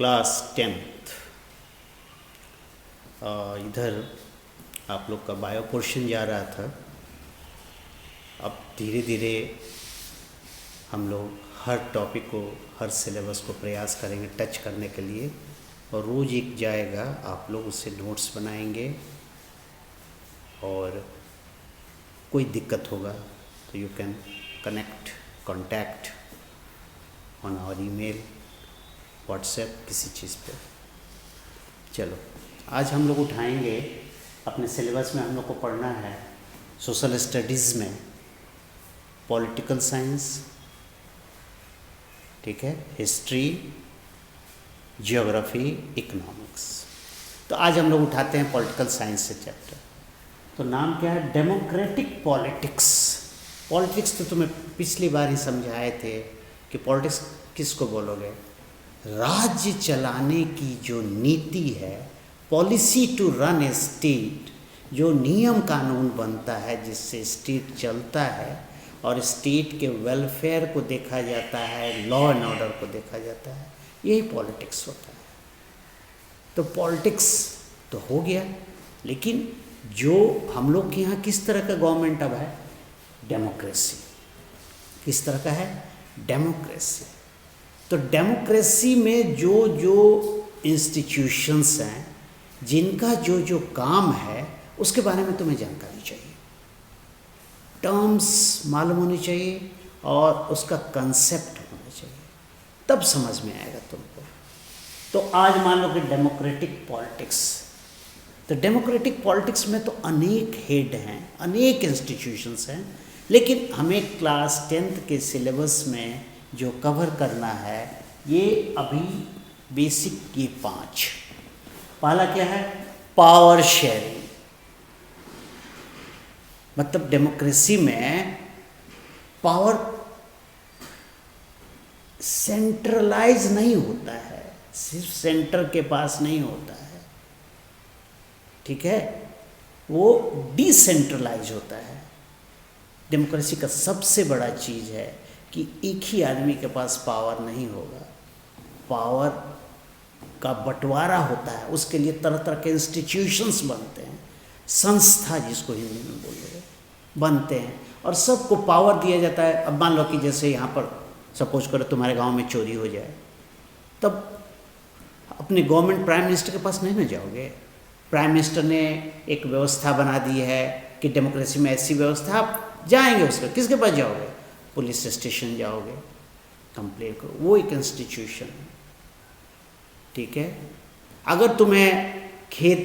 Class 10th इधर आप लोग का बायो पोर्शन जा रहा था। अब धीरे धीरे हम लोग हर टॉपिक को, हर सिलेबस को प्रयास करेंगे टच करने के लिए, और रोज़ एक जाएगा, आप लोग उससे नोट्स बनाएंगे, और कोई दिक्कत होगा तो you can contact on our email, WhatsApp, किसी चीज़ पे। चलो आज हम लोग उठाएंगे, अपने सिलेबस में हम लोग को पढ़ना है सोशल स्टडीज़ में पॉलिटिकल साइंस, ठीक है, हिस्ट्री, जियोग्राफी, इकोनॉमिक्स। तो आज हम लोग उठाते हैं पॉलिटिकल साइंस से चैप्टर। तो नाम क्या है? Democratic politics. पॉलिटिक्स तो तुम्हें पिछली बार ही समझाए थे कि पॉलिटिक्स किसको बोलोगे? राज्य चलाने की जो नीति है, policy to run a state, जो नियम कानून बनता है जिससे स्टेट चलता है और स्टेट के वेलफेयर को देखा जाता है, लॉ एंड ऑर्डर को देखा जाता है, यही पॉलिटिक्स होता है। तो पॉलिटिक्स तो हो गया, लेकिन जो हम लोग के यहाँ किस तरह का गवर्नमेंट अब है? डेमोक्रेसी। किस तरह का है? डेमोक्रेसी। तो डेमोक्रेसी में जो जो इंस्टीट्यूशंस हैं, जिनका जो जो काम है, उसके बारे में तुम्हें जानकारी चाहिए, टर्म्स मालूम होनी चाहिए और उसका कंसेप्ट होना चाहिए, तब समझ में आएगा तुमको। तो आज मान लो कि डेमोक्रेटिक पॉलिटिक्स, तो डेमोक्रेटिक पॉलिटिक्स में तो अनेक हेड हैं, अनेक इंस्टीट्यूशंस हैं, लेकिन हमें क्लास 10th के सिलेबस में जो कवर करना है, ये अभी बेसिक ये 5। पहला क्या है? Power sharing. मतलब डेमोक्रेसी में पावर सेंट्रलाइज नहीं होता है, सिर्फ सेंटर के पास नहीं होता है, ठीक है, वो डिसेंट्रलाइज होता है। डेमोक्रेसी का सबसे बड़ा चीज़ है कि एक ही आदमी के पास पावर नहीं होगा, पावर का बंटवारा होता है, उसके लिए तरह तरह के इंस्टीट्यूशंस बनते हैं, संस्था जिसको हिंदी में बोलोगे, बनते हैं, और सबको पावर दिया जाता है। अब मान लो कि जैसे यहाँ पर सपोज करो तुम्हारे गांव में चोरी हो जाए, तब अपने गवर्नमेंट प्राइम मिनिस्टर के पास नहीं ना जाओगे। प्राइम मिनिस्टर ने एक व्यवस्था बना दी है कि डेमोक्रेसी में ऐसी व्यवस्था, आप जाएंगे उसका, किसके पास जाओगे? पुलिस स्टेशन जाओगे, कंप्लेन करो, वो एक इंस्टीट्यूशन है, ठीक है। अगर तुम्हें खेत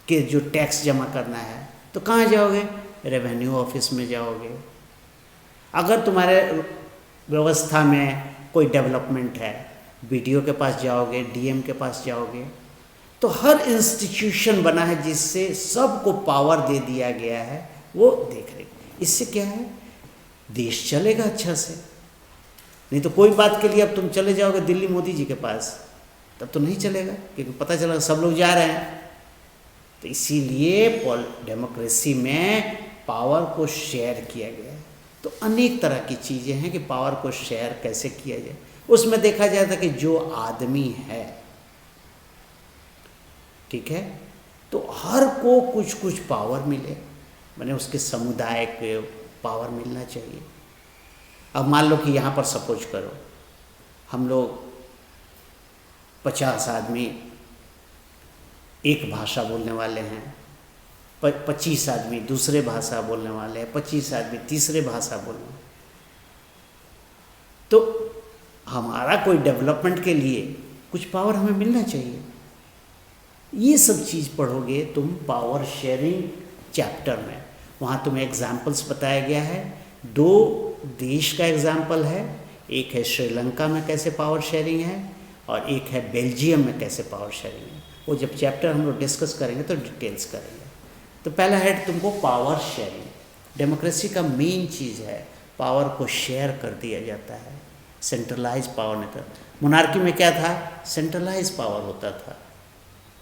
के जो टैक्स जमा करना है तो कहाँ जाओगे? रेवेन्यू ऑफिस में जाओगे। अगर तुम्हारे व्यवस्था में कोई डेवलपमेंट है, बीडीओ के पास जाओगे, डीएम के पास जाओगे। तो हर इंस्टीट्यूशन बना है जिससे सबको पावर दे दिया गया है, वो देख रहे। इससे क्या है? देश चलेगा अच्छा से। नहीं तो कोई बात के लिए अब तुम चले जाओगे दिल्ली मोदी जी के पास, तब तो नहीं चलेगा, क्योंकि पता चला सब लोग जा रहे हैं। तो इसीलिए डेमोक्रेसी में पावर को शेयर किया गया है। तो अनेक तरह की चीज़ें हैं कि पावर को शेयर कैसे किया जाए। उसमें देखा जाता है कि जो आदमी है, ठीक है, तो हर को कुछ कुछ पावर मिले, माने उसके समुदाय को पावर मिलना चाहिए। अब मान लो कि यहाँ पर सपोज करो हम लोग 50 आदमी एक भाषा बोलने वाले हैं, 25 आदमी दूसरे भाषा बोलने वाले हैं, 25 आदमी तीसरे भाषा बोलने, तो हमारा कोई डेवलपमेंट के लिए कुछ पावर हमें मिलना चाहिए। ये सब चीज़ पढ़ोगे तुम पावर शेयरिंग चैप्टर में। वहाँ तुम्हें एग्जाम्पल्स बताया गया है। 2 देश का एग्जाम्पल है, एक है श्रीलंका में कैसे पावर शेयरिंग है, और एक है बेल्जियम में कैसे पावर शेयरिंग है। वो जब चैप्टर हम लोग डिस्कस करेंगे तो डिटेल्स करेंगे। तो पहला हेड तुमको पावर शेयरिंग। डेमोक्रेसी का मेन चीज़ है, पावर को शेयर कर दिया जाता है, सेंट्रलाइज पावर नहीं था। मोनार्की में क्या था? सेंट्रलाइज पावर होता था,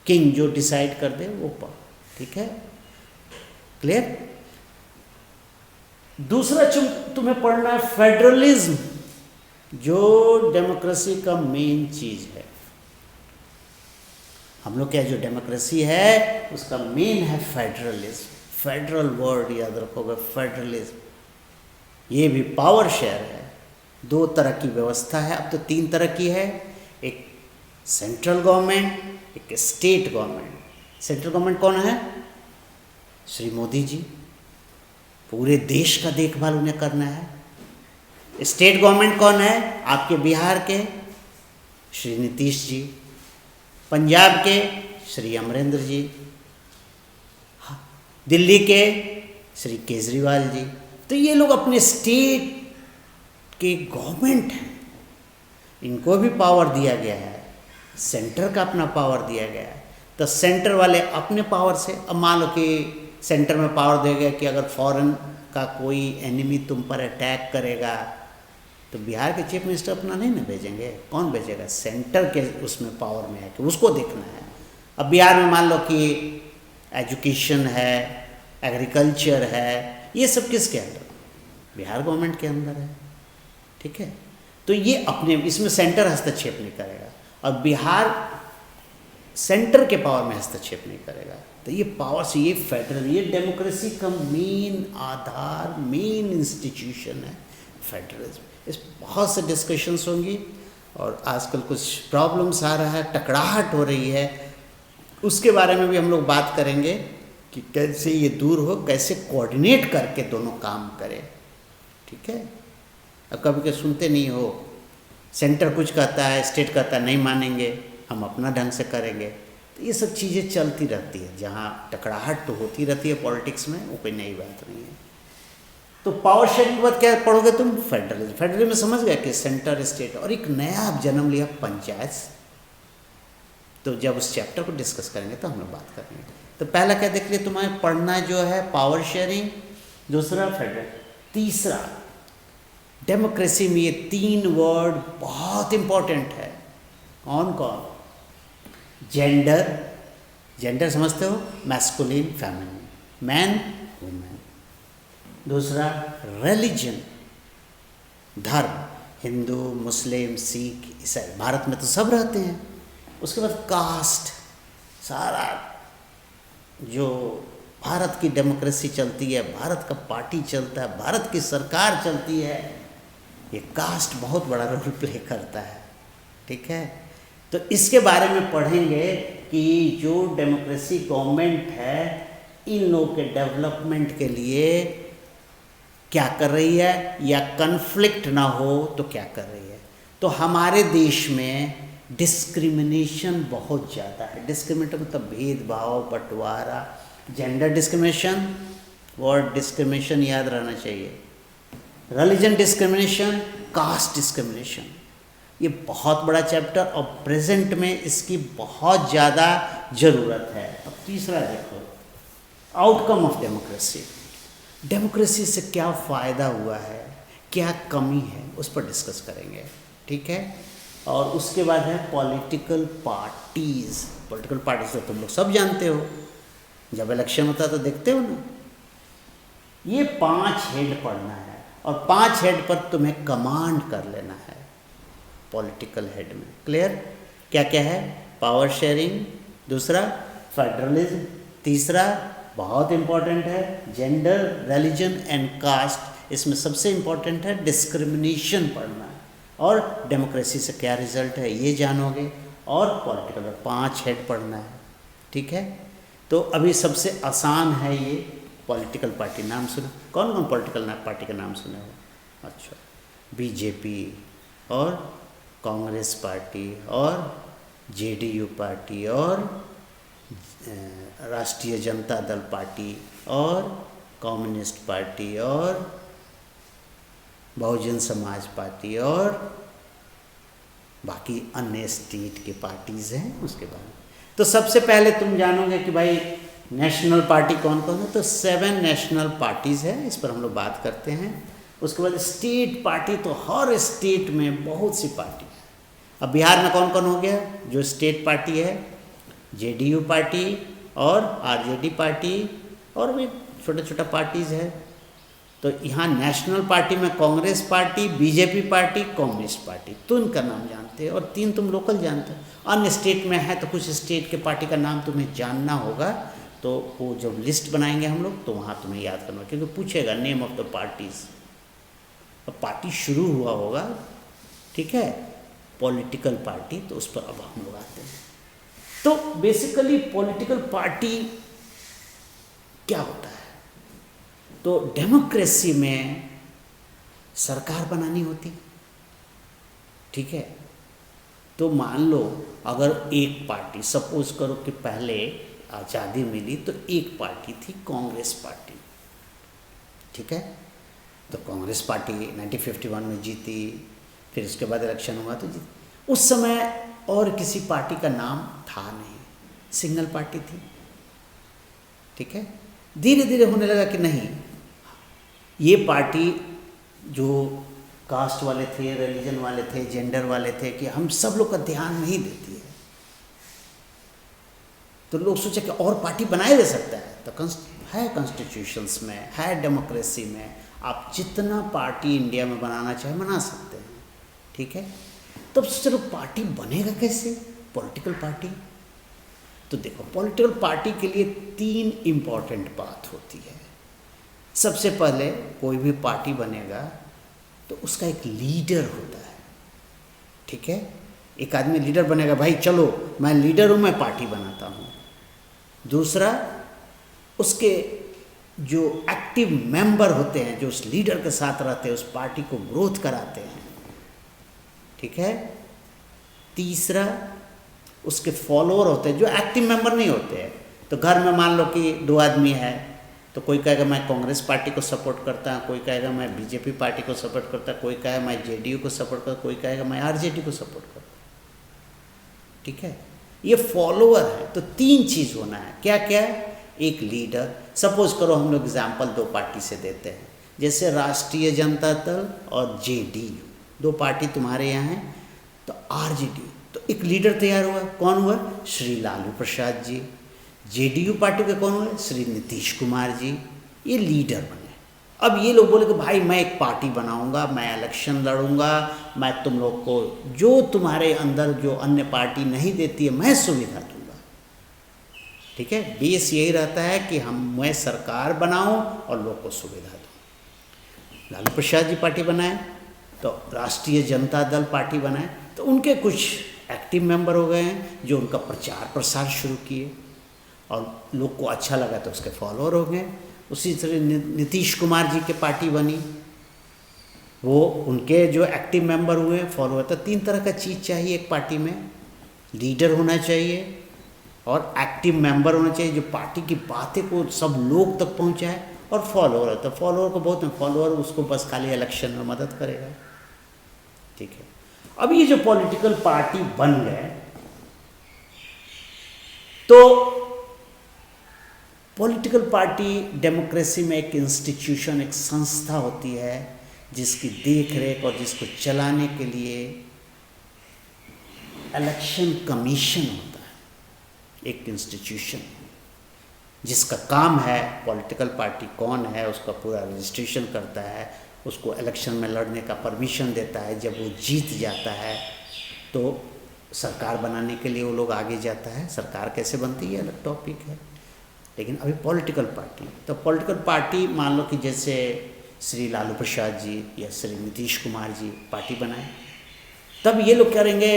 किंग जो डिसाइड कर दे वो पावर, ठीक है, क्लियर। दूसरा तुम्हें पढ़ना है फेडरलिज्म, जो डेमोक्रेसी का मेन चीज़ है। हम लोग क्या जो डेमोक्रेसी है उसका मेन है फेडरलिज्म। फेडरल वर्ड याद रखोगे, फेडरलिज्म। ये भी पावर शेयर है। 2 तरह की व्यवस्था है, अब तो 3 तरह की है। एक सेंट्रल गवर्नमेंट, एक स्टेट गवर्नमेंट। सेंट्रल गवर्नमेंट कौन है? श्री मोदी जी, पूरे देश का देखभाल उन्हें करना है। स्टेट गवर्नमेंट कौन है? आपके बिहार के श्री नीतीश जी, पंजाब के श्री अमरिंदर जी, दिल्ली के श्री केजरीवाल जी। तो ये लोग अपने स्टेट के गवर्नमेंट हैं, इनको भी पावर दिया गया है, सेंटर का अपना पावर दिया गया है। तो सेंटर वाले अपने पावर से, अब मान लो कि सेंटर में पावर देगा कि अगर फॉरेन का कोई एनिमी तुम पर अटैक करेगा तो बिहार के चीफ मिनिस्टर अपना नहीं ना भेजेंगे, कौन भेजेगा? सेंटर के उसमें पावर में है कि उसको देखना है। अब बिहार में मान लो कि एजुकेशन है, एग्रीकल्चर है, ये सब किसके अंदर? बिहार गवर्नमेंट के अंदर है, ठीक है। तो ये अपने इसमें सेंटर हस्तक्षेप नहीं करेगा और बिहार सेंटर के पावर में हस्तक्षेप नहीं करेगा। तो ये पावर से, ये फेडरल, ये डेमोक्रेसी का मेन आधार, मेन इंस्टीट्यूशन है फेडरलिज्म। इस बहुत से डिस्कशंस होंगी और आजकल कुछ प्रॉब्लम्स आ रहा है, टकराहट हो रही है, उसके बारे में भी हम लोग बात करेंगे कि कैसे ये दूर हो, कैसे कोऑर्डिनेट करके दोनों काम करें, ठीक है। अब कभी कभी सुनते नहीं हो, सेंटर कुछ कहता है, स्टेट कहता है नहीं मानेंगे, हम अपना ढंग से करेंगे। तो ये सब चीज़ें चलती रहती है, जहाँ टकराहट तो होती रहती है पॉलिटिक्स में, वो कोई नई बात नहीं है। तो पावर शेयरिंग के बाद क्या पढ़ोगे तुम? फेडरलिज्म। फेडरलिज्म में समझ गया कि सेंटर स्टेट, और एक नया अब जन्म लिया पंचायत। तो जब उस चैप्टर को डिस्कस करेंगे तो हम लोग बात करेंगे। तो पहला क्या देख लिया तुम्हें पढ़ना जो है? Power sharing. दूसरा फेडरल। तीसरा डेमोक्रेसी में ये 3 वर्ड बहुत इंपॉर्टेंट है। कौन कौन? जेंडर, जेंडर समझते हो? Masculine, feminine, man, women. दूसरा रिलीजन, धर्म, हिंदू, मुस्लिम, सिख, ईसाई, भारत में तो सब रहते हैं। उसके बाद कास्ट, सारा जो भारत की डेमोक्रेसी चलती है, भारत का पार्टी चलता है, भारत की सरकार चलती है, ये कास्ट बहुत बड़ा रोल प्ले करता है, ठीक है। तो इसके बारे में पढ़ेंगे कि जो डेमोक्रेसी गवर्नमेंट है इन लोगों के डेवलपमेंट के लिए क्या कर रही है, या कन्फ्लिक्ट ना हो तो क्या कर रही है। तो हमारे देश में डिस्क्रिमिनेशन बहुत ज़्यादा है। डिस्क्रिमिनेशन मतलब भेदभाव, बंटवारा, जेंडर डिस्क्रिमिनेशन, वर्ड डिस्क्रिमिनेशन याद रहना चाहिए, रिलीजन डिस्क्रिमिनेशन, कास्ट डिस्क्रिमिनेशन। ये बहुत बड़ा चैप्टर और प्रेजेंट में इसकी बहुत ज़्यादा ज़रूरत है। अब तीसरा देखो, आउटकम ऑफ डेमोक्रेसी। डेमोक्रेसी से क्या फ़ायदा हुआ है, क्या कमी है, उस पर डिस्कस करेंगे, ठीक है। और उसके बाद है पॉलिटिकल पार्टीज़। पॉलिटिकल पार्टीज़ तो तुम लोग सब जानते हो, जब इलेक्शन होता है तो देखते हो ना। ये 5 हेड पढ़ना है और 5 हेड पर तुम्हें कमांड कर लेना है पॉलिटिकल हेड में। क्लियर? क्या क्या है? पावर शेयरिंग, दूसरा फेडरलिज्म, तीसरा बहुत इंपॉर्टेंट है जेंडर, रिलीजन एंड कास्ट। इसमें सबसे इंपॉर्टेंट है डिस्क्रिमिनेशन पढ़ना, और डेमोक्रेसी से क्या रिजल्ट है ये जानोगे, और पॉलिटिकल 5 हेड पढ़ना है, ठीक है। तो अभी सबसे आसान है ये पॉलिटिकल पार्टी। नाम सुना? कौन कौन पॉलिटिकल पार्टी का नाम सुने हो? अच्छा, बीजेपी और कांग्रेस पार्टी और जेडीयू पार्टी और राष्ट्रीय जनता दल पार्टी और कम्युनिस्ट पार्टी और बहुजन समाज पार्टी और बाकी अन्य स्टेट के पार्टीज़ हैं उसके बाद। तो सबसे पहले तुम जानोगे कि भाई नेशनल पार्टी कौन कौन है। तो 7 नेशनल पार्टीज़ है, इस पर हम लोग बात करते हैं। उसके बाद स्टेट पार्टी, तो हर स्टेट में बहुत सी पार्टी है। अब बिहार में कौन कौन हो गया जो स्टेट पार्टी है? जेडीयू पार्टी और आरजेडी पार्टी और भी छोटा छोटा पार्टीज़ है। तो यहाँ नेशनल पार्टी में Congress party, BJP party, communist party, तो इनका नाम जानते हो, और 3 तुम लोकल जानते हो। अन्य स्टेट में है तो कुछ स्टेट के पार्टी का नाम तुम्हें जानना होगा, तो वो जब लिस्ट बनाएंगे हम लोग तो वहाँ तुम्हें याद करना, क्योंकि पूछेगा नेम ऑफ द पार्टीज। अब पार्टी शुरू हुआ होगा, ठीक है, पॉलिटिकल पार्टी, तो उस पर अब हम लोग आते हैं। तो बेसिकली पॉलिटिकल पार्टी क्या होता है? तो डेमोक्रेसी में सरकार बनानी होती, ठीक है। तो मान लो अगर एक पार्टी, सपोज करो कि पहले आज़ादी मिली तो एक पार्टी थी कांग्रेस पार्टी, ठीक है। तो कांग्रेस पार्टी 1951 में जीती, फिर उसके बाद इलेक्शन हुआ तो जीती। उस समय और किसी पार्टी का नाम था नहीं, सिंगल पार्टी थी, ठीक है। धीरे धीरे होने लगा कि नहीं, ये पार्टी जो कास्ट वाले थे, रिलीजन वाले थे, जेंडर वाले थे, कि हम सब लोग का ध्यान नहीं देती है, तो लोग सोचे कि और पार्टी बनाया जा सकता है। तो है कॉन्स्टिट्यूशंस में, है डेमोक्रेसी में, आप जितना पार्टी इंडिया में बनाना चाहे बना सकते हैं, ठीक है। तब चलो पार्टी बनेगा कैसे, पॉलिटिकल पार्टी? तो देखो, पॉलिटिकल पार्टी के लिए 3 इम्पॉर्टेंट बात होती है। सबसे पहले कोई भी पार्टी बनेगा तो उसका एक लीडर होता है, ठीक है। एक आदमी लीडर बनेगा, भाई चलो मैं लीडर हूँ, मैं पार्टी बनाता हूँ। दूसरा, उसके जो एक्टिव मेंबर होते हैं, जो उस लीडर के साथ रहते हैं, उस पार्टी को ग्रोथ कराते हैं, ठीक है। तीसरा, उसके फॉलोअर होते हैं जो एक्टिव मेंबर नहीं होते हैं। तो घर में मान लो कि 2 आदमी है, तो कोई कहेगा मैं कांग्रेस पार्टी को सपोर्ट करता हूँ, कोई कहेगा मैं बीजेपी पार्टी को सपोर्ट करता, कोई कहेगा मैं जेडीयू को सपोर्ट करता, कोई कहेगा मैं आरजेडी को सपोर्ट करता, ठीक है। ये फॉलोअर है। तो 3 चीज़ होना है, क्या क्या? एक लीडर। सपोज करो हम लोग एग्जाम्पल 2 पार्टी से देते हैं, जैसे राष्ट्रीय जनता दल और जेडीयू, 2 पार्टी तुम्हारे यहाँ हैं। तो आरजेडी, तो एक लीडर तैयार हुआ, कौन हुआ? श्री लालू प्रसाद जी। जेडीयू पार्टी के कौन हुए? श्री नीतीश कुमार जी। ये लीडर बने। अब ये लोग बोले कि भाई मैं एक पार्टी बनाऊंगा, मैं इलेक्शन लड़ूंगा, मैं तुम लोग को जो तुम्हारे अंदर जो अन्य पार्टी नहीं देती है मैं सुविधा दूंगा, ठीक है। बेस यही रहता है कि मैं सरकार बनाऊं और लोग को सुविधा दूं। लालू प्रसाद जी पार्टी बनाए, तो राष्ट्रीय जनता दल पार्टी बनाए, तो उनके कुछ एक्टिव मेंबर हो गए हैं जो उनका प्रचार प्रसार शुरू किए और लोग को अच्छा लगा तो उसके फॉलोअर हो गए। उसी तरह नीतीश कुमार जी की पार्टी बनी, वो उनके जो एक्टिव मेंबर हुए, फॉलोअर। तो 3 तरह का चीज़ चाहिए एक पार्टी में, लीडर होना चाहिए और एक्टिव मेंबर होना चाहिए जो पार्टी की बातें को सब लोग तक पहुंचाए, और फॉलोअर है। तो फॉलोअर को बहुत, फॉलोअर उसको बस खाली इलेक्शन में मदद करेगा, ठीक है। अब ये जो पॉलिटिकल पार्टी बन गए, तो पॉलिटिकल पार्टी डेमोक्रेसी में एक इंस्टीट्यूशन, एक संस्था होती है जिसकी देख रेख और जिसको चलाने के लिए इलेक्शन कमीशन होता है, एक इंस्टीट्यूशन जिसका काम है पॉलिटिकल पार्टी कौन है उसका पूरा रजिस्ट्रेशन करता है, उसको इलेक्शन में लड़ने का परमिशन देता है। जब वो जीत जाता है तो सरकार बनाने के लिए वो लोग आगे जाता है। सरकार कैसे बनती है अलग टॉपिक है, लेकिन अभी पॉलिटिकल पार्टी, तो पॉलिटिकल पार्टी मान लो कि जैसे श्री लालू प्रसाद जी या श्री नीतीश कुमार जी पार्टी बनाए, तब ये लोग करेंगे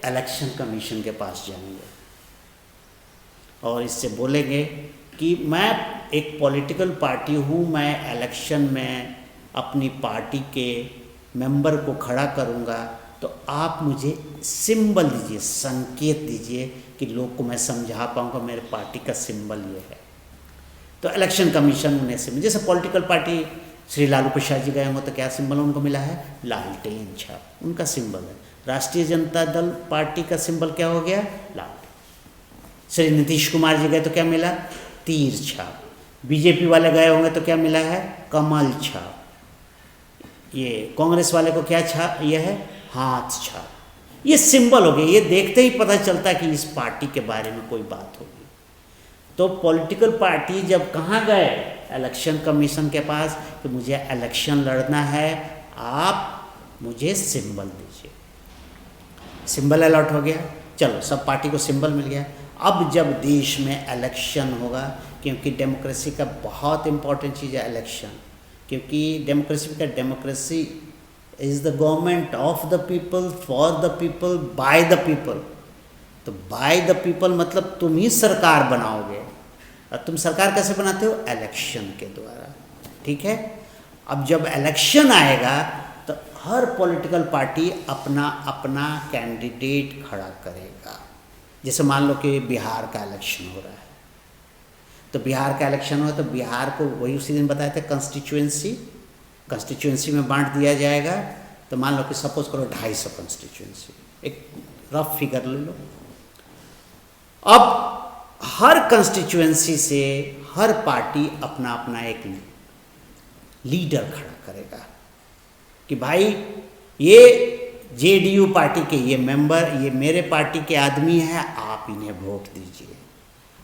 इलेक्शन कमीशन के पास जाएंगे और इससे बोलेंगे कि मैं एक पॉलिटिकल पार्टी हूँ, मैं इलेक्शन में अपनी पार्टी के मेंबर को खड़ा करूँगा, तो आप मुझे सिंबल दीजिए, संकेत दीजिए कि लोग को मैं समझा पाऊँगा मेरे पार्टी का सिंबल ये है। तो इलेक्शन कमीशन उन्हें सिंबल, जैसे पॉलिटिकल पार्टी श्री लालू प्रसाद जी गए होंगे तो क्या सिंबल उनको मिला है? लालटेन छाप, उनका सिंबल है। राष्ट्रीय जनता दल पार्टी का सिंबल क्या हो गया? लालटेन। श्री नीतीश कुमार जी गए तो क्या मिला? तीर छाप। बीजेपी वाले गए होंगे तो क्या मिला है? कमल छाप। ये कांग्रेस वाले को क्या छाप? ये है हाथ छाप। ये सिंबल हो गए, ये देखते ही पता चलता है कि इस पार्टी के बारे में कोई बात होगी। तो पॉलिटिकल पार्टी जब कहाँ गए? इलेक्शन कमीशन के पास कि मुझे इलेक्शन लड़ना है, आप मुझे सिंबल दीजिए। सिंबल अलॉट हो गया, चलो सब पार्टी को सिंबल मिल गया। अब जब देश में इलेक्शन होगा, क्योंकि डेमोक्रेसी का बहुत इंपॉर्टेंट चीज़ है इलेक्शन, क्योंकि democracy is the government of the people, for the people, by the people. तो बाय द पीपल मतलब तुम ही सरकार बनाओगे, और तुम सरकार कैसे बनाते हो? इलेक्शन के द्वारा, ठीक है। अब जब इलेक्शन आएगा तो हर पॉलिटिकल पार्टी अपना अपना कैंडिडेट खड़ा करेगा। जैसे मान लो कि बिहार का इलेक्शन हो रहा है, तो बिहार का इलेक्शन हो तो बिहार को वही उसी दिन बताए थे कंस्टिट्यूएंसी में बांट दिया जाएगा। तो मान लो कि सपोज करो 250 कंस्टिट्यूएंसी, एक रफ फिगर ले लो। अब हर कंस्टिट्यूएंसी से हर पार्टी अपना अपना एक लीडर खड़ा करेगा कि भाई ये जेडीयू पार्टी के ये मेंबर, ये मेरे पार्टी के आदमी हैं, आप इन्हें वोट दीजिए।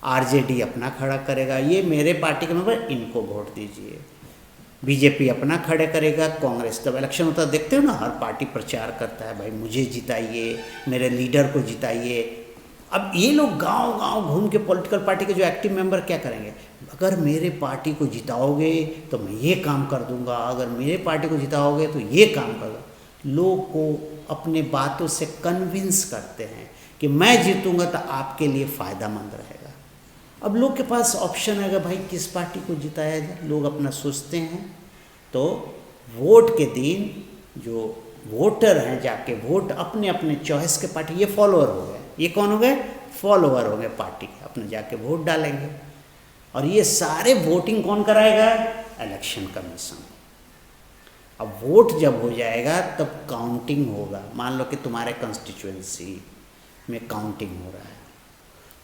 आरजेडी अपना खड़ा करेगा, ये मेरे पार्टी के मेंबर, इनको वोट दीजिए। बीजेपी अपना खड़े करेगा। कांग्रेस जब इलेक्शन होता है देखते हो ना, हर पार्टी प्रचार करता है भाई मुझे जिताइए, मेरे लीडर को जिताइए। अब ये लोग गांव गांव घूम के पॉलिटिकल पार्टी के जो एक्टिव मेंबर क्या करेंगे, अगर मेरे पार्टी को जिताओगे तो मैं ये काम कर दूंगा, अगर मेरे पार्टी को जिताओगे तो ये काम कर दूंगा। लोग को अपने बातों से कन्विंस करते हैं कि मैं जीतूंगा तो आपके लिए फ़ायदेमंद रहेगा। अब लोग के पास ऑप्शन है भाई किस पार्टी को जिताया जाए, लोग अपना सोचते हैं। तो वोट के दिन जो वोटर हैं जाके वोट अपने अपने चॉइस के पार्टी, ये फॉलोअर हो गए, ये कौन हो गए? फॉलोअर हो गए पार्टी के, अपने जाके वोट डालेंगे। और ये सारे वोटिंग कौन कराएगा? Election commission. अब वोट जब हो जाएगा तब काउंटिंग होगा। मान लो कि तुम्हारे कंस्टिट्यूएंसी में काउंटिंग हो रहा है,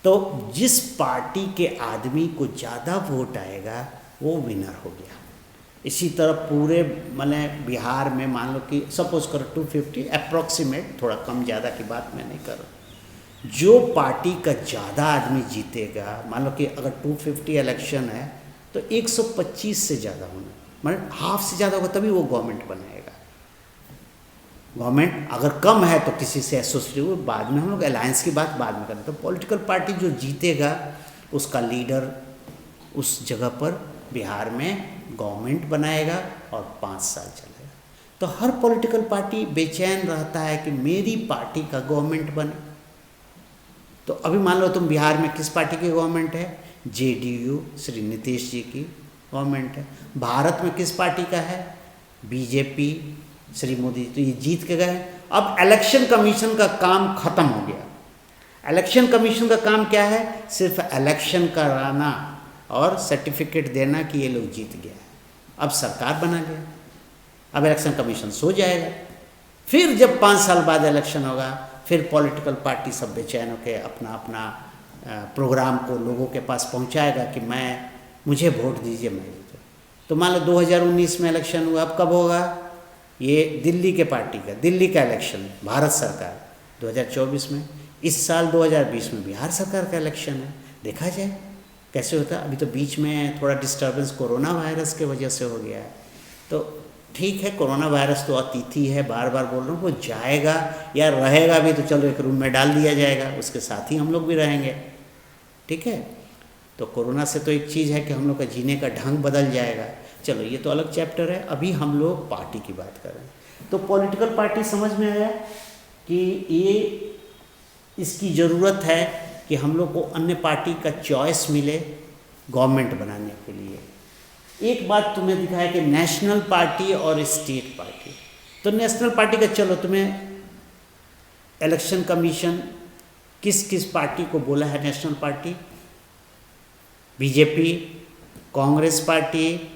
तो जिस पार्टी के आदमी को ज़्यादा वोट आएगा वो विनर हो गया। इसी तरह पूरे माने बिहार में मान लो कि सपोज करो 250 अप्रॉक्सीमेट, थोड़ा कम ज़्यादा की बात मैं नहीं कर रहा, जो पार्टी का ज़्यादा आदमी जीतेगा, मान लो कि अगर 250 इलेक्शन है तो 125 से ज़्यादा होना, मतलब हाफ से ज़्यादा होगा तभी वो गवर्नमेंट बनाएगा। गवर्नमेंट अगर कम है तो किसी से एसोसिएट हो, बाद में हम लोग अलायंस की बात बाद में करें। तो पॉलिटिकल पार्टी जो जीतेगा उसका लीडर उस जगह पर बिहार में गवर्नमेंट बनाएगा और 5 साल चलेगा। तो हर पॉलिटिकल पार्टी बेचैन रहता है कि मेरी पार्टी का गवर्नमेंट बने। तो अभी मान लो तुम बिहार में किस पार्टी की गवर्नमेंट है? जेडीयू, श्री नीतीश जी की गवर्नमेंट है। भारत में किस पार्टी का है? बीजेपी, श्री मोदी। तो ये जीत के गए। अब इलेक्शन कमीशन का काम खत्म हो गया। इलेक्शन कमीशन का काम क्या है? सिर्फ इलेक्शन कराना और सर्टिफिकेट देना कि ये लोग जीत गया। अब सरकार बना गया, अब इलेक्शन कमीशन सो जाएगा। फिर जब 5 साल बाद इलेक्शन होगा, फिर पॉलिटिकल पार्टी सब बेचैन होकर अपना अपना प्रोग्राम को लोगों के पास पहुंचाएगा कि मुझे वोट दीजिए, मैं जीतूँ। तो मान लो 2019 में इलेक्शन हुआ, अब कब होगा? ये दिल्ली के पार्टी का, दिल्ली का इलेक्शन, भारत सरकार 2024 में। इस साल 2020 में बिहार सरकार का इलेक्शन है। देखा जाए कैसे होता है। अभी तो बीच में थोड़ा डिस्टर्बेंस कोरोना वायरस के वजह से हो गया है। तो ठीक है, कोरोना वायरस तो अतिथि है, बार बार बोल रहा हूँ, वो जाएगा या रहेगा भी तो चलो एक रूम में डाल दिया जाएगा, उसके साथ ही हम लोग भी रहेंगे, ठीक है। तो कोरोना से तो एक चीज़ है कि हम लोग का जीने का ढंग बदल जाएगा। चलो ये तो अलग चैप्टर है, अभी हम लोग पार्टी की बात कर रहे हैं। तो पॉलिटिकल पार्टी समझ में आया कि ये इसकी ज़रूरत है कि हम लोग को अन्य पार्टी का चॉइस मिले गवर्नमेंट बनाने के लिए। एक बात तुम्हें दिखाया कि नेशनल पार्टी और स्टेट पार्टी। तो नेशनल पार्टी का चलो, तुम्हें इलेक्शन कमीशन किस किस पार्टी को बोला है national party? BJP, Congress party,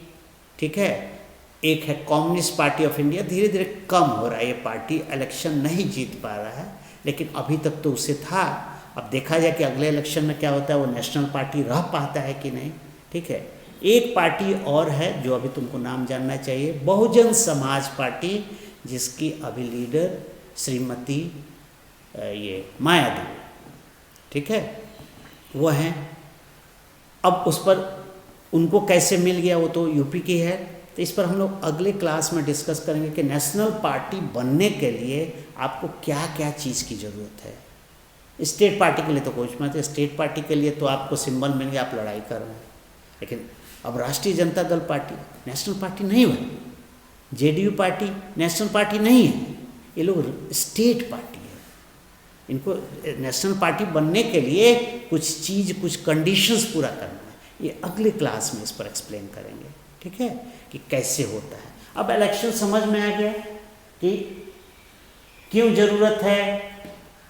ठीक है, एक है कम्युनिस्ट पार्टी ऑफ इंडिया। धीरे धीरे कम हो रहा है ये पार्टी, इलेक्शन नहीं जीत पा रहा है, लेकिन अभी तक तो उसे था। अब देखा जाए कि अगले इलेक्शन में क्या होता है, वो नेशनल पार्टी रह पाता है कि नहीं, ठीक है। एक पार्टी और है जो अभी तुमको नाम जानना चाहिए, बहुजन समाज पार्टी, जिसकी अभी लीडर श्रीमती ये मायावती, ठीक है, वो हैं। अब उस पर उनको कैसे मिल गया वो तो यूपी की है। तो इस पर हम लोग अगले क्लास में डिस्कस करेंगे कि नेशनल पार्टी बनने के लिए आपको क्या क्या चीज़ की ज़रूरत है। स्टेट पार्टी के लिए तो कुछ मत, स्टेट पार्टी के लिए तो आपको सिंबल मिल गया, आप लड़ाई कर रहे हैं। लेकिन अब राष्ट्रीय Janata Dal party national party नहीं हुई, जेडीयू पार्टी नेशनल पार्टी नहीं है, ये लोग स्टेट पार्टी है। इनको नेशनल पार्टी बनने के लिए कुछ चीज़, कुछ कंडीशंस पूरा करना है। ये अगले क्लास में इस पर एक्सप्लेन करेंगे, ठीक है, कि कैसे होता है। अब इलेक्शन समझ में आ गया कि क्यों ज़रूरत है,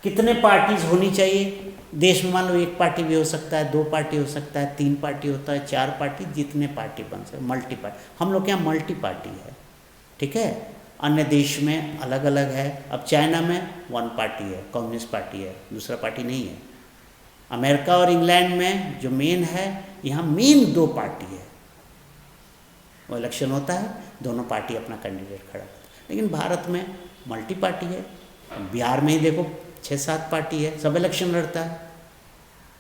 कितने पार्टीज होनी चाहिए देश में। मान लो एक पार्टी भी हो सकता है, 2 पार्टी हो सकता है, 3 पार्टी होता है, 4 पार्टी, जितने पार्टी बन सकते, मल्टी पार्टी। हम लोग के यहाँ मल्टी पार्टी है, ठीक है। अन्य देश में अलग अलग है। अब चाइना में 1 पार्टी है, कम्युनिस्ट पार्टी है, दूसरा पार्टी नहीं है। अमेरिका और इंग्लैंड में जो मेन है, यहाँ मेन 2 पार्टी है। वो इलेक्शन होता है, दोनों पार्टी अपना कैंडिडेट खड़ा करता है। लेकिन भारत में मल्टी पार्टी है। बिहार में ही देखो 6-7 पार्टी है, सब इलेक्शन लड़ता है,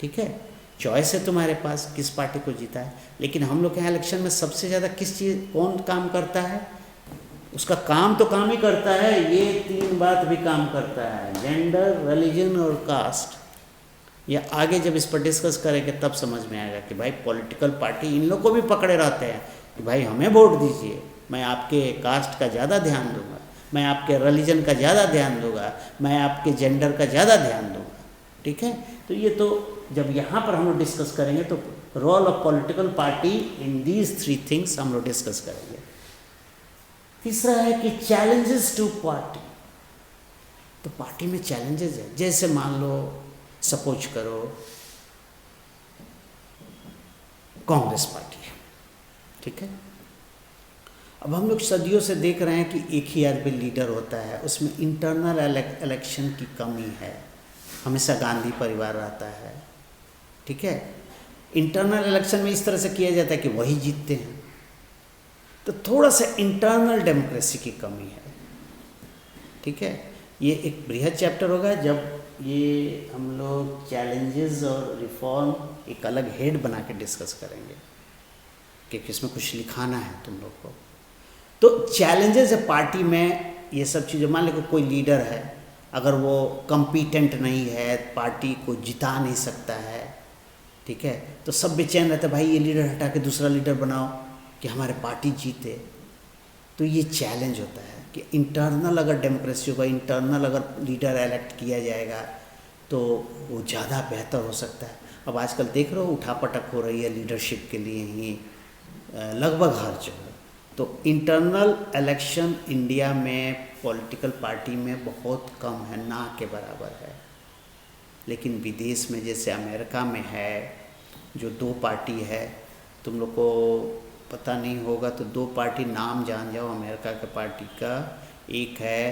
ठीक है। चॉइस है तुम्हारे पास किस पार्टी को जीता है। लेकिन हम लोग के यहाँ इलेक्शन में सबसे ज़्यादा किस चीज़, कौन काम करता है, उसका काम तो काम ही करता है, ये 3 बात भी काम करता है, जेंडर, रिलीजन और कास्ट। ये आगे जब इस पर डिस्कस करेंगे तब समझ में आएगा कि भाई पॉलिटिकल पार्टी इन लोग को भी पकड़े रहते हैं कि भाई हमें वोट दीजिए, मैं आपके कास्ट का ज़्यादा ध्यान दूंगा, मैं आपके रिलीजन का ज़्यादा ध्यान दूंगा, मैं आपके जेंडर का ज़्यादा ध्यान दूंगा, ठीक है। तो ये तो जब यहाँ पर हम लोग डिस्कस करेंगे तो role of political party in these 3 things हम लोग डिस्कस करेंगे। तीसरा है कि चैलेंजेस टू पार्टी। तो पार्टी में चैलेंजेस है, जैसे मान लो सपोज करो कांग्रेस पार्टी है, ठीक है। अब हम लोग सदियों से देख रहे हैं कि एक ही आदमी लीडर होता है, उसमें इंटरनल इलेक्शन की कमी है। हमेशा गांधी परिवार रहता है, ठीक है। इंटरनल इलेक्शन में इस तरह से किया जाता है कि वही जीतते हैं, तो थोड़ा सा इंटरनल डेमोक्रेसी की कमी है, ठीक है। ये एक बृहद चैप्टर होगा जब ये हम लोग चैलेंजेस और रिफॉर्म एक अलग हेड बना के डिस्कस करेंगे, क्योंकि इसमें कुछ लिखाना है तुम लोग को। तो चैलेंजेस है पार्टी में ये सब चीज़ें। मान लो कोई लीडर है, अगर वो कम्पिटेंट नहीं है, पार्टी को जिता नहीं सकता है, ठीक है, तो सब बेचैन रहते हैं, भाई ये लीडर हटा के दूसरा लीडर बनाओ कि हमारे पार्टी जीते। तो ये चैलेंज होता है कि इंटरनल अगर डेमोक्रेसी होगा, इंटरनल अगर लीडर इलेक्ट किया जाएगा तो वो ज़्यादा बेहतर हो सकता है। अब आजकल देख रहे हो उठापटक हो रही है लीडरशिप के लिए ही लगभग हर जगह। तो इंटरनल इलेक्शन इंडिया में पॉलिटिकल पार्टी में बहुत कम है, ना के बराबर है। लेकिन विदेश में जैसे अमेरिका में है, जो 2 पार्टी है, तुम लोग को पता नहीं होगा तो 2 पार्टी नाम जान जाओ अमेरिका के पार्टी का। एक है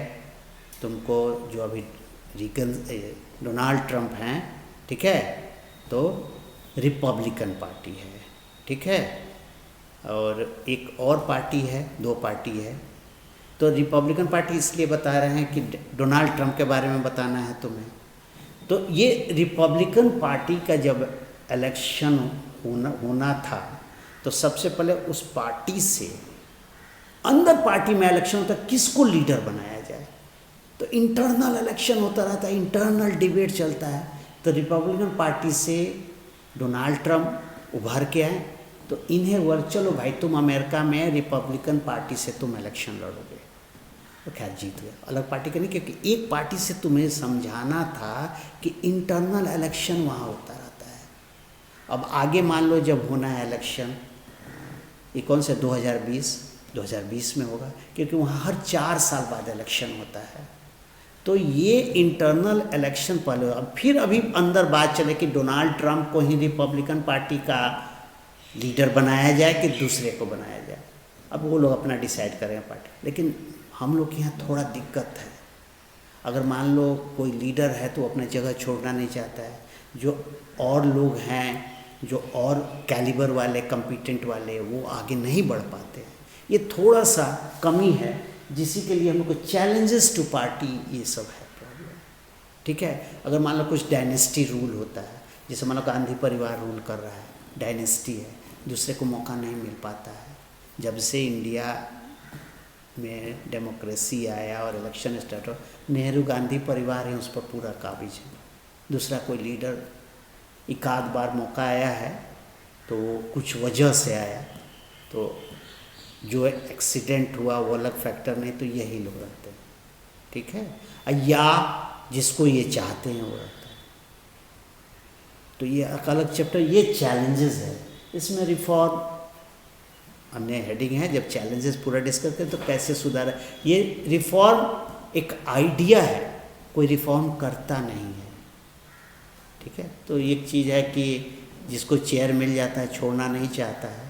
तुमको जो अभी डोनाल्ड ट्रंप हैं, ठीक है, तो रिपब्लिकन पार्टी है, ठीक है। और एक और पार्टी है, 2 पार्टी है। तो रिपब्लिकन पार्टी इसलिए बता रहे हैं कि डोनाल्ड ट्रंप के बारे में बताना है तुम्हें। तो ये रिपब्लिकन पार्टी का जब इलेक्शन होना था तो सबसे पहले उस पार्टी से अंदर पार्टी में इलेक्शन होता है किसको लीडर बनाया जाए। तो इंटरनल इलेक्शन होता रहता है, इंटरनल डिबेट चलता है। तो रिपब्लिकन पार्टी से डोनाल्ड ट्रंप उभर के आए, तो इन्हें वर्ग चलो भाई तुम अमेरिका में रिपब्लिकन पार्टी से तुम इलेक्शन लड़ोगे, तो क्या जीत गया। अलग पार्टी का नहीं, क्योंकि एक पार्टी से तुम्हें समझाना था कि इंटरनल इलेक्शन वहाँ होता रहता है। अब आगे मान लो जब होना है इलेक्शन, ये कौन से 2020 में होगा, क्योंकि वहाँ हर 4 साल बाद इलेक्शन होता है। तो ये इंटरनल इलेक्शन पहले, अब फिर अभी अंदर बात चले कि डोनाल्ड ट्रंप को ही रिपब्लिकन पार्टी का लीडर बनाया जाए कि दूसरे को बनाया जाए। अब वो लोग अपना डिसाइड करेंगे पार्टी। लेकिन हम लोग के यहाँ थोड़ा दिक्कत है, अगर मान लो कोई लीडर है तो अपने जगह छोड़ना नहीं चाहता है, जो और लोग हैं जो और कैलिबर वाले कॉम्पिटेंट वाले वो आगे नहीं बढ़ पाते हैं। ये थोड़ा सा कमी है, जिसी के लिए हम लोग को चैलेंजेस टू पार्टी ये सब है प्रॉब्लम, ठीक है। अगर मान लो कुछ डायनेस्टी रूल होता है, जैसे मान लो गांधी परिवार रूल कर रहा है, डायनेस्टी है, दूसरे को मौका नहीं मिल पाता है। जब से इंडिया में डेमोक्रेसी आया और इलेक्शन स्टार्ट हो, नेहरू गांधी परिवार ही उस पर पूरा काबिज है। दूसरा कोई लीडर एक आध बार मौका आया है तो कुछ वजह से आया, तो जो एक्सीडेंट हुआ वो अलग फैक्टर, नहीं तो यही लोग रहते हैं, ठीक है, या जिसको ये चाहते हैं वो रहता है। तो ये अलग चैप्टर, ये चैलेंजेस है, इसमें रिफॉर्म अन्य हेडिंग है। जब चैलेंजेस पूरा डिस्कस करें तो कैसे सुधारा, ये रिफॉर्म एक आइडिया है, कोई रिफॉर्म करता नहीं है, ठीक है। तो एक चीज़ है कि जिसको चेयर मिल जाता है छोड़ना नहीं चाहता है,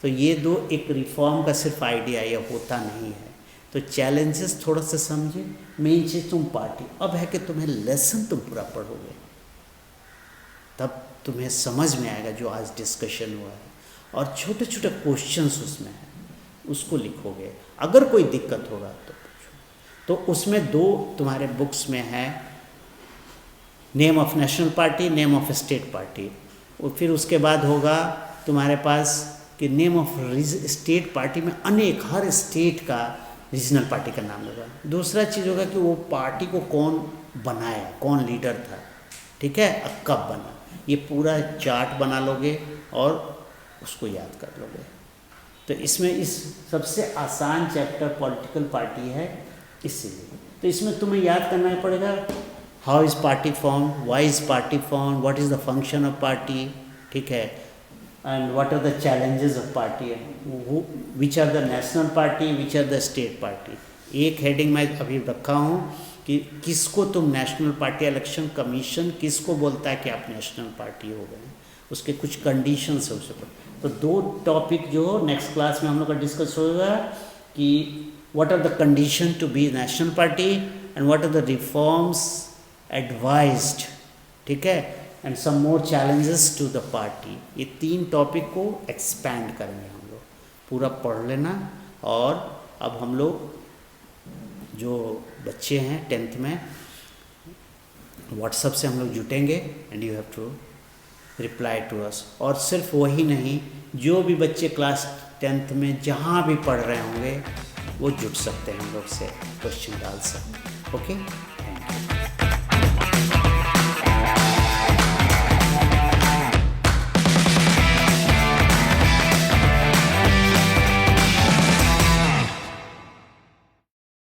तो ये दो, एक रिफॉर्म का सिर्फ आइडिया, ये होता नहीं है। तो चैलेंजेस थोड़ा सा समझे, मेन चीज़ तुम पार्टी, अब है कि तुम्हें लेसन तुम पूरा पढ़ोगे तब तुम्हें समझ में आएगा जो आज डिस्कशन हुआ है, और छोटे छोटे क्वेश्चंस उसमें हैं, उसको लिखोगे। अगर कोई दिक्कत होगा तो पूछो। तो उसमें दो तुम्हारे बुक्स में है, name of national party, name of state party, और फिर उसके बाद होगा तुम्हारे पास कि नेम ऑफ स्टेट पार्टी में अनेक, हर स्टेट का रीजनल पार्टी का नाम होगा। दूसरा चीज़ होगा कि वो पार्टी को कौन बनाया, कौन लीडर था, ठीक है, कब बना, ये पूरा चार्ट बना लोगे और उसको याद कर लोगे। तो इसमें इस सबसे आसान चैप्टर पॉलिटिकल पार्टी है, इसीलिए तो इसमें तुम्हें याद करना ही पड़ेगा, how is party form, why is party form, what is the function of party, ठीक है, and what are the challenges of party, which are the national party, which are the state party. एक heading मैं अभी रखा हूँ कि किसको तुम नेशनल पार्टी, इलेक्शन कमीशन किसको बोलता है कि आप नेशनल पार्टी हो गए, उसके कुछ कंडीशंस है उसके। तो दो टॉपिक जो नेक्स्ट क्लास में हम लोग का डिस्कस होगा कि what are the condition to be national party and what are the reforms advised, ठीक है, and some more challenges to the party. ये तीन टॉपिक को एक्सपैंड करेंगे हम लोग, पूरा पढ़ लेना। और अब हम लोग जो बच्चे हैं 10th में, व्हाट्सएप से हम लोग जुटेंगे and you have to reply to us. और सिर्फ वही नहीं, जो भी बच्चे क्लास 10th में जहाँ भी पढ़ रहे होंगे वो जुट सकते हैं हम लोग से, क्वेश्चन डाल सकते हैं। ओके।